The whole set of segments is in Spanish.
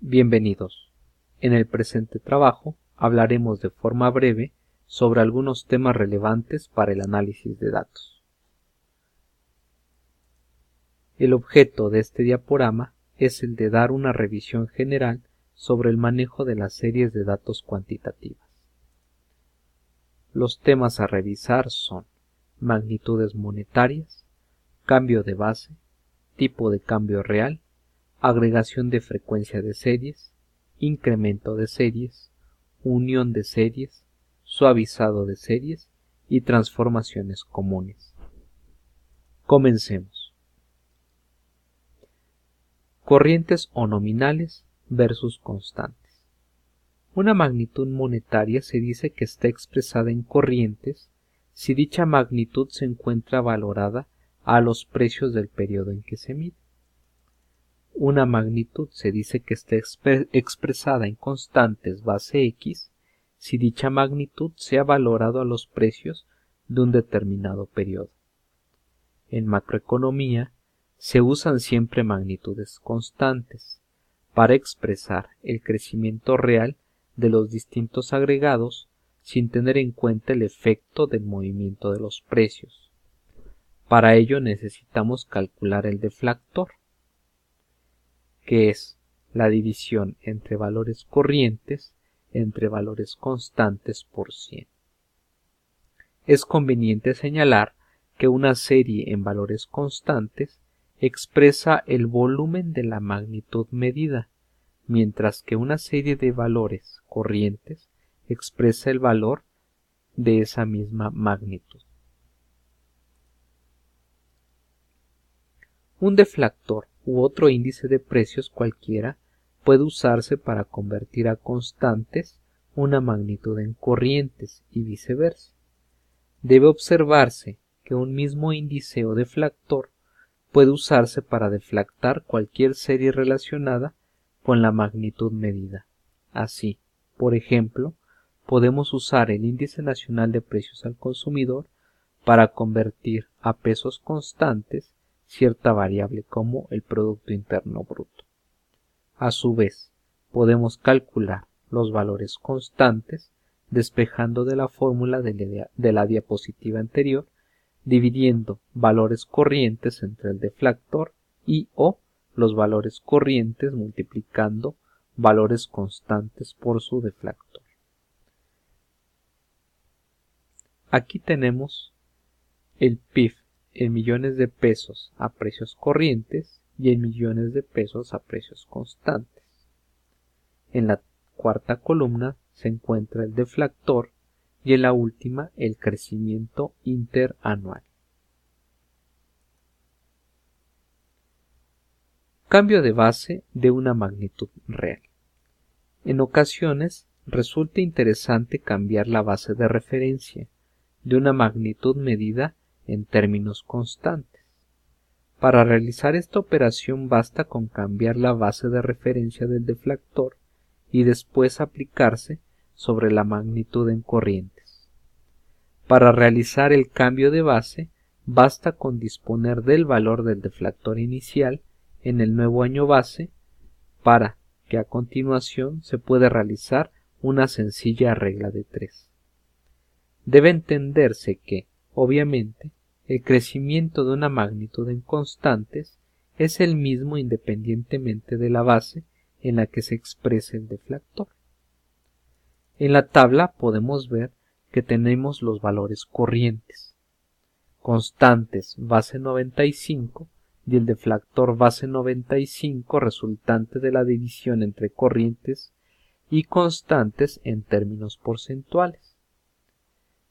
Bienvenidos. En el presente trabajo hablaremos de forma breve sobre algunos temas relevantes para el análisis de datos. El objeto de este diaporama es el de dar una revisión general sobre el manejo de las series de datos cuantitativas. Los temas a revisar son magnitudes monetarias, cambio de base, tipo de cambio real, agregación de frecuencia de series, incremento de series, unión de series, suavizado de series y transformaciones comunes. Comencemos. Corrientes o nominales versus constantes. Una magnitud monetaria se dice que está expresada en corrientes si dicha magnitud se encuentra valorada a los precios del periodo en que se mide. Una magnitud se dice que está expresada en constantes base X si dicha magnitud se ha valorado a los precios de un determinado periodo. En macroeconomía se usan siempre magnitudes constantes para expresar el crecimiento real de los distintos agregados sin tener en cuenta el efecto del movimiento de los precios. Para ello necesitamos calcular el deflactor, que es la división entre valores corrientes entre valores constantes por 100. Es conveniente señalar que una serie en valores constantes expresa el volumen de la magnitud medida, mientras que una serie de valores corrientes expresa el valor de esa misma magnitud. Un deflactor u otro índice de precios cualquiera puede usarse para convertir a constantes una magnitud en corrientes y viceversa. Debe observarse que un mismo índice o deflactor puede usarse para deflactar cualquier serie relacionada con la magnitud medida. Así, por ejemplo, podemos usar el índice nacional de precios al consumidor para convertir a pesos constantes cierta variable como el Producto Interno Bruto. A su vez, podemos calcular los valores constantes despejando de la fórmula de la diapositiva anterior, dividiendo valores corrientes entre el deflactor y o los valores corrientes multiplicando valores constantes por su deflactor. Aquí tenemos el PIB en millones de pesos a precios corrientes y en millones de pesos a precios constantes. En la cuarta columna se encuentra el deflactor y en la última el crecimiento interanual. Cambio de base de una magnitud real. En ocasiones resulta interesante cambiar la base de referencia de una magnitud medida en términos constantes. Para realizar esta operación basta con cambiar la base de referencia del deflactor y después aplicarse sobre la magnitud en corrientes. Para realizar el cambio de base basta con disponer del valor del deflactor inicial en el nuevo año base para que a continuación se pueda realizar una sencilla regla de 3. Debe entenderse que, obviamente, el crecimiento de una magnitud en constantes es el mismo independientemente de la base en la que se exprese el deflactor. En la tabla podemos ver que tenemos los valores corrientes, constantes base 95 y el deflactor base 95 resultante de la división entre corrientes y constantes en términos porcentuales.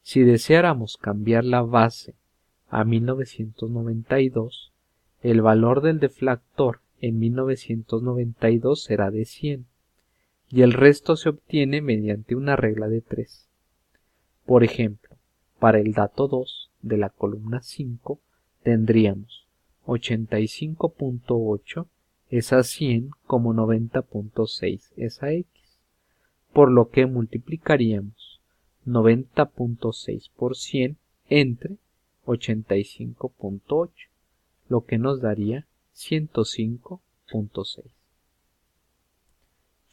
Si deseáramos cambiar la base a 1992, el valor del deflactor en 1992 será de 100 y el resto se obtiene mediante una regla de 3. Por ejemplo, para el dato 2 de la columna 5 tendríamos 85.8 es a 100 como 90.6 es a X, por lo que multiplicaríamos 90.6 por 100 entre 85.8, lo que nos daría 105.6.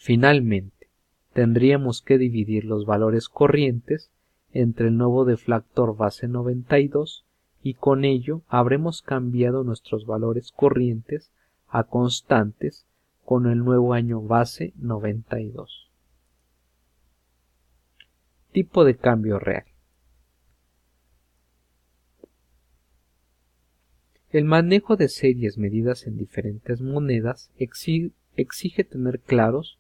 Finalmente, tendríamos que dividir los valores corrientes entre el nuevo deflactor base 92 y con ello habremos cambiado nuestros valores corrientes a constantes con el nuevo año base 92. Tipo de cambio real. El manejo de series medidas en diferentes monedas exige tener claros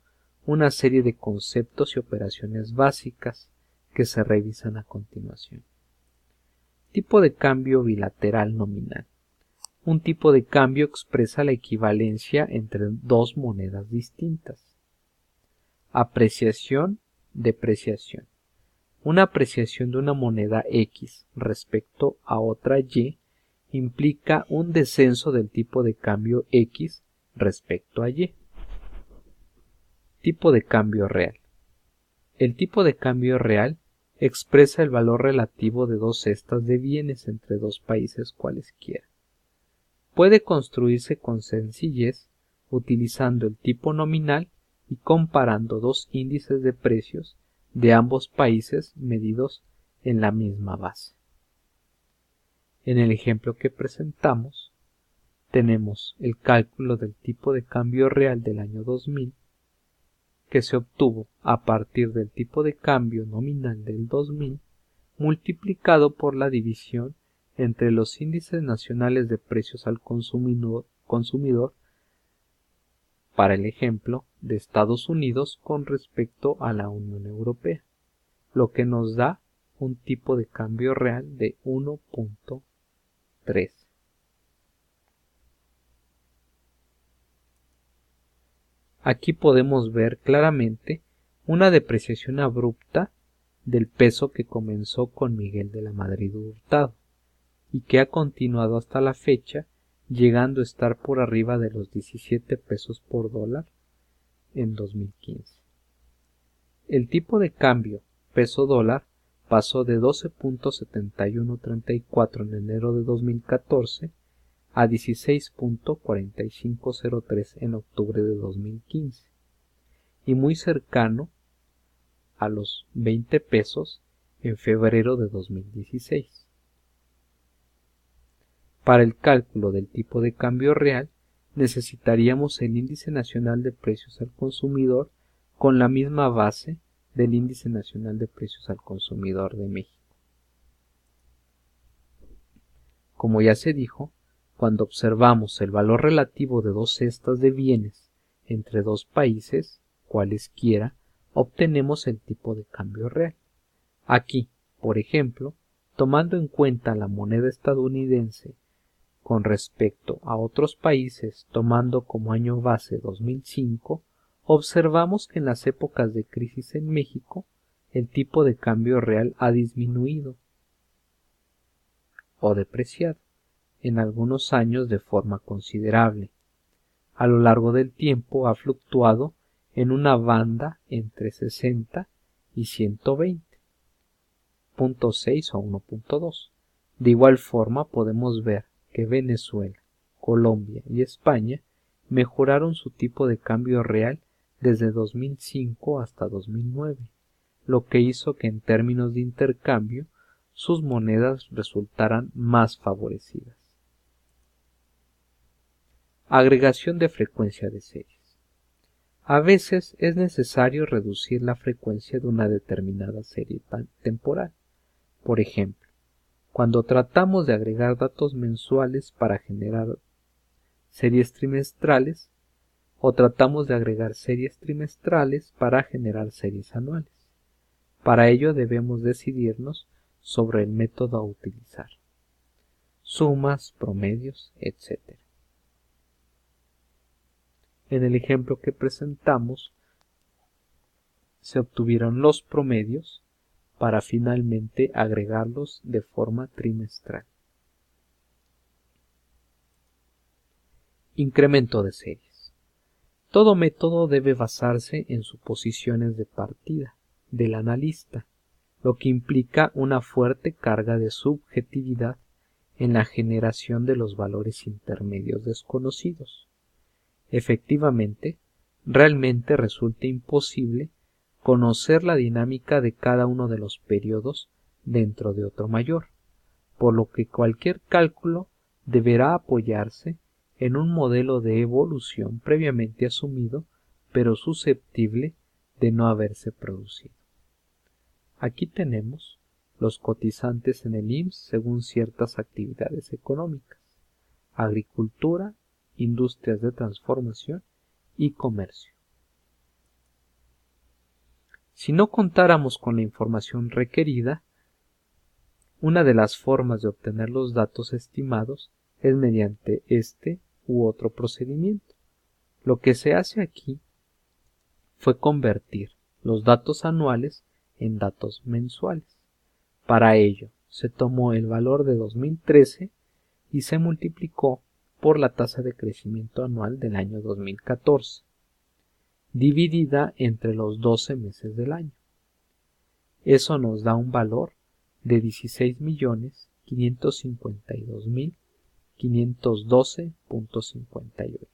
una serie de conceptos y operaciones básicas que se revisan a continuación. Tipo de cambio bilateral nominal. Un tipo de cambio expresa la equivalencia entre dos monedas distintas. Apreciación, depreciación. Una apreciación de una moneda X respecto a otra Y implica un descenso del tipo de cambio X respecto a Y. Tipo de cambio real. El tipo de cambio real expresa el valor relativo de dos cestas de bienes entre dos países cualesquiera. Puede construirse con sencillez utilizando el tipo nominal y comparando dos índices de precios de ambos países medidos en la misma base. En el ejemplo que presentamos, tenemos el cálculo del tipo de cambio real del año 2000, que se obtuvo a partir del tipo de cambio nominal del 2000, multiplicado por la división entre los índices nacionales de precios al consumidor para el ejemplo de Estados Unidos con respecto a la Unión Europea, lo que nos da un tipo de cambio real de 1.3. Aquí podemos ver claramente una depreciación abrupta del peso que comenzó con Miguel de la Madrid Hurtado y que ha continuado hasta la fecha, llegando a estar por arriba de los 17 pesos por dólar en 2015. El tipo de cambio peso-dólar pasó de 12.7134 en enero de 2014 a 16.4503 en octubre de 2015 y muy cercano a los 20 pesos en febrero de 2016. Para el cálculo del tipo de cambio real necesitaríamos el índice nacional de precios al consumidor con la misma base del índice nacional de precios al consumidor de México. Como ya se dijo, cuando observamos el valor relativo de dos cestas de bienes entre dos países, cualesquiera, obtenemos el tipo de cambio real. Aquí, por ejemplo, tomando en cuenta la moneda estadounidense con respecto a otros países, tomando como año base 2005, observamos que en las épocas de crisis en México, el tipo de cambio real ha disminuido o depreciado en algunos años de forma considerable. A lo largo del tiempo ha fluctuado en una banda entre 60 y 120, 0.6 o 1.2. De igual forma podemos ver que Venezuela, Colombia y España mejoraron su tipo de cambio real desde 2005 hasta 2009, lo que hizo que en términos de intercambio sus monedas resultaran más favorecidas. Agregación de frecuencia de series. A veces es necesario reducir la frecuencia de una determinada serie temporal. Por ejemplo, cuando tratamos de agregar datos mensuales para generar series trimestrales o tratamos de agregar series trimestrales para generar series anuales. Para ello debemos decidirnos sobre el método a utilizar. Sumas, promedios, etc. En el ejemplo que presentamos, se obtuvieron los promedios para finalmente agregarlos de forma trimestral. Incremento de series. Todo método debe basarse en suposiciones de partida del analista, lo que implica una fuerte carga de subjetividad en la generación de los valores intermedios desconocidos. Efectivamente, realmente resulta imposible conocer la dinámica de cada uno de los periodos dentro de otro mayor, por lo que cualquier cálculo deberá apoyarse en un modelo de evolución previamente asumido, pero susceptible de no haberse producido. Aquí tenemos los cotizantes en el IMSS según ciertas actividades económicas: agricultura, industrias de transformación y comercio. Si no contáramos con la información requerida, una de las formas de obtener los datos estimados es mediante este u otro procedimiento. Lo que se hace aquí fue convertir los datos anuales en datos mensuales. Para ello, se tomó el valor de 2013 y se multiplicó por la tasa de crecimiento anual del año 2014, dividida entre los 12 meses del año. Eso nos da un valor de 16.552.512.58.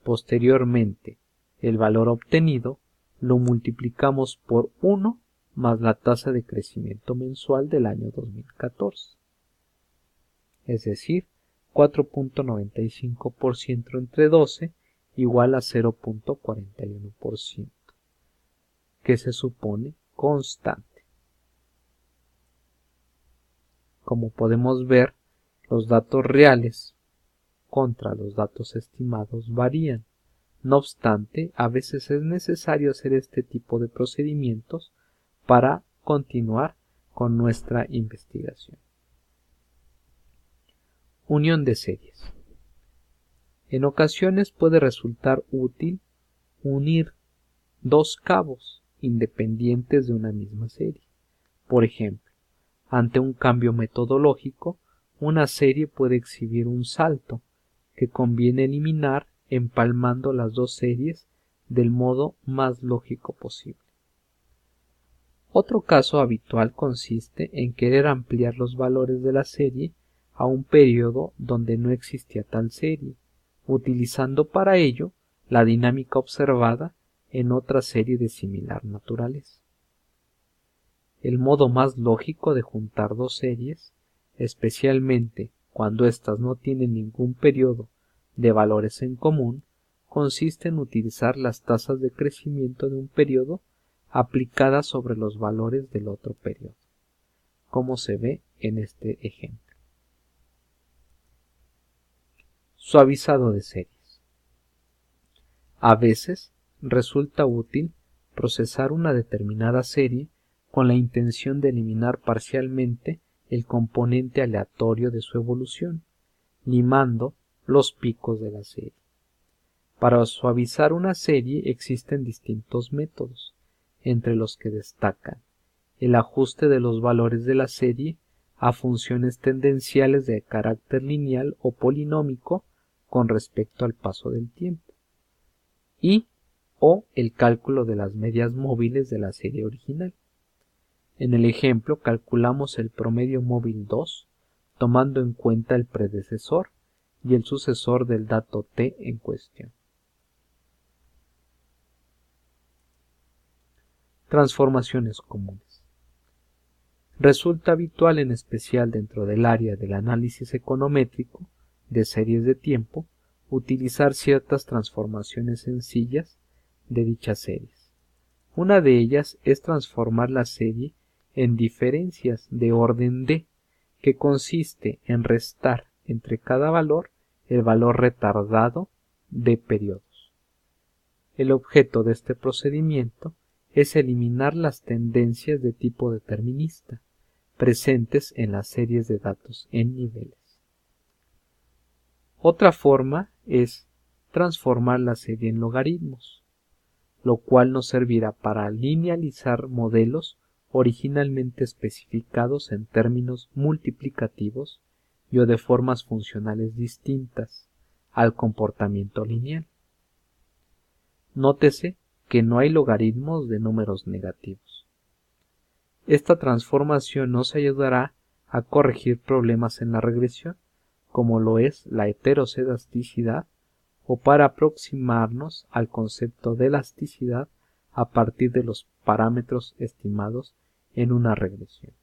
Posteriormente, el valor obtenido lo multiplicamos por 1 más la tasa de crecimiento mensual del año 2014, es decir, 4.95% entre 12 igual a 0.41%, que se supone constante. Como podemos ver, los datos reales contra los datos estimados varían. No obstante, a veces es necesario hacer este tipo de procedimientos para continuar con nuestra investigación. Unión de series. En ocasiones puede resultar útil unir dos cabos independientes de una misma serie. Por ejemplo, ante un cambio metodológico, una serie puede exhibir un salto que conviene eliminar empalmando las dos series del modo más lógico posible. Otro caso habitual consiste en querer ampliar los valores de la serie a un periodo donde no existía tal serie, utilizando para ello la dinámica observada en otra serie de similar naturaleza. El modo más lógico de juntar dos series, especialmente cuando éstas no tienen ningún periodo de valores en común, consiste en utilizar las tasas de crecimiento de un periodo aplicadas sobre los valores del otro periodo, como se ve en este ejemplo. Suavizado de series. A veces resulta útil procesar una determinada serie con la intención de eliminar parcialmente el componente aleatorio de su evolución, limando los picos de la serie. Para suavizar una serie existen distintos métodos, entre los que destacan el ajuste de los valores de la serie a funciones tendenciales de carácter lineal o polinómico con respecto al paso del tiempo, o el cálculo de las medias móviles de la serie original. En el ejemplo calculamos el promedio móvil 2 tomando en cuenta el predecesor y el sucesor del dato t en cuestión. Transformaciones comunes. Resulta habitual, en especial dentro del área del análisis econométrico de series de tiempo, utilizar ciertas transformaciones sencillas de dichas series. Una de ellas es transformar la serie en diferencias de orden d, que consiste en restar entre cada valor el valor retardado de periodos. El objeto de este procedimiento es eliminar las tendencias de tipo determinista presentes en las series de datos en niveles. Otra forma es transformar la serie en logaritmos, lo cual nos servirá para linealizar modelos originalmente especificados en términos multiplicativos y o de formas funcionales distintas al comportamiento lineal. Nótese que no hay logaritmos de números negativos. Esta transformación nos ayudará a corregir problemas en la regresión, como lo es la heteroscedasticidad o para aproximarnos al concepto de elasticidad a partir de los parámetros estimados en una regresión.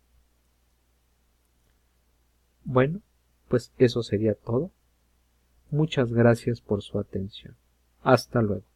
Bueno, pues eso sería todo. Muchas gracias por su atención. Hasta luego.